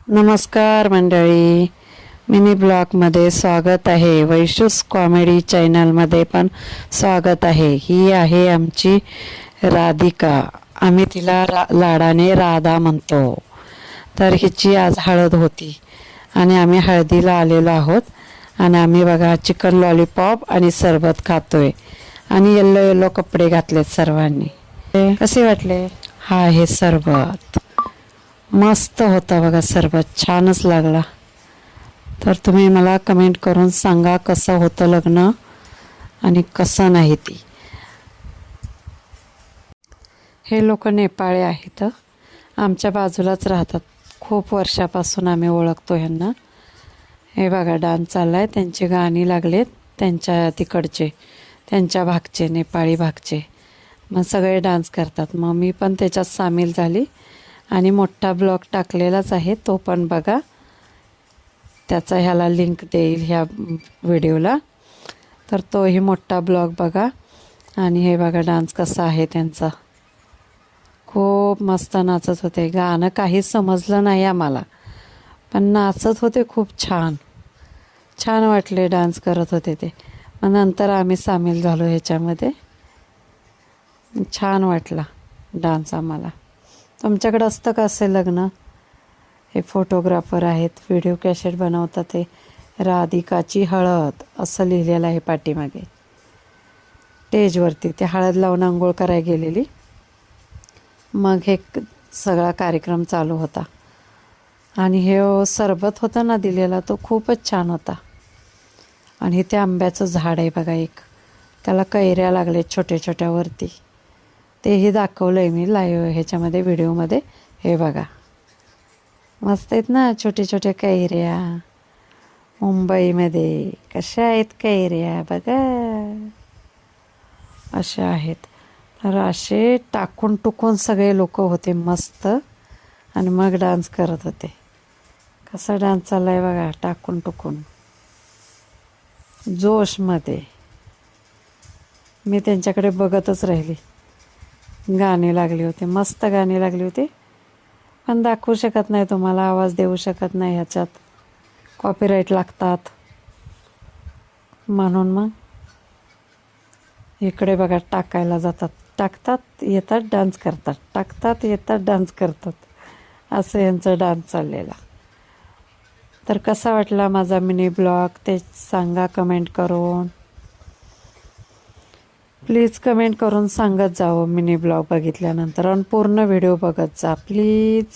नमस्कार मंडळी, मिनी ब्लॉगमध्ये स्वागत आहे. वैशूस कॉमेडी चॅनलमध्ये पण स्वागत आहे. ही आहे आमची राधिका. आम्ही तिला लाडाने राधा म्हणतो. तर हिची आज हळद होती आणि आम्ही हळदीला आलेलो आहोत. आणि आम्ही बघा चिकन लॉलीपॉप आणि सरबत खातोय आणि येल्लो येल्लो कपडे घातलेत सर्वांनी. कसे वाटले? हा आहे सरबत. मस्त होता बघा, सरबत छानच लागला. तर तुम्ही मला कमेंट करून सांगा कसं होतं लग्न आणि कसं नाही. ती हे लोक नेपाळी आहेत, आमच्या बाजूलाच राहतात. खूप वर्षापासून आम्ही ओळखतो ह्यांना. हे बघा डान्स चालला आहे, त्यांची गाणी लागलेत त्यांच्या तिकडचे, त्यांच्या भागचे, नेपाळी भागचे. मग सगळे डान्स करतात. मग मी पण त्याच्यात सामील झाली आणि मोठा ब्लॉग टाकलेलाच आहे, तो पण बघा. त्याचा ह्याला लिंक देईल ह्या व्हिडिओला. तर तोही मोठा ब्लॉग बघा. आणि हे बघा डान्स कसा आहे त्यांचा. खूप मस्त नाचत होते. गाणं काहीच समजलं नाही आम्हाला, पण नाचत होते खूप छान. छान वाटले डान्स करत होते ते. मग नंतर आम्ही सामील झालो ह्याच्यामध्ये. छान वाटला डान्स आम्हाला. तुमच्याकडं असतं का असे लग्न? हे फोटोग्राफर आहेत, व्हिडिओ कॅसेट बनवतात. ते राधिकाची हळद असं लिहिलेलं आहे पाठीमागे. स्टेजवरती ते हळद लावून आंघोळ करायला गेलेली. मग हे सगळा कार्यक्रम चालू होता. आणि हे सरबत होता ना दिलेला, तो खूपच छान होता. आणि ते आंब्याचं झाड आहे बघा एक, त्याला कैऱ्या लागले छोट्या छोट्यावरती. तेही दाखवलं आहे मी लाईव्ह ह्याच्यामध्ये, व्हिडिओमध्ये. हे बघा मस्त आहेत ना छोटे छोटे कैऱ्या. मुंबईमध्ये कशा आहेत कैऱ्या बघा, अशा आहेत. तर असे टाकून टुकून सगळे लोक होते मस्त. आणि मग डान्स करत होते. कसा डान्स चालला आहे बघा, टाकून टुकून जोशमध्ये. मी त्यांच्याकडे बघतच राहिली. गाणी लागली होती, मस्त गाणी लागली होती. पण दाखवू शकत नाही तुम्हाला, आवाज देऊ शकत नाही, ह्याच्यात कॉपीराईट लागतात. म्हणून मग इकडे बघा टाकायला जातात, टाकतात येतात डान्स करतात, टाकतात येतात डान्स करतात. असं यांचं डान्स चाललेला. तर कसा वाटला माझा मिनी ब्लॉग ते सांगा कमेंट करून. प्लीज कमेंट करून सांगत जावं मिनी ब्लॉग बघितल्यानंतर. आणि पूर्ण व्हिडिओ बघत जा प्लीज.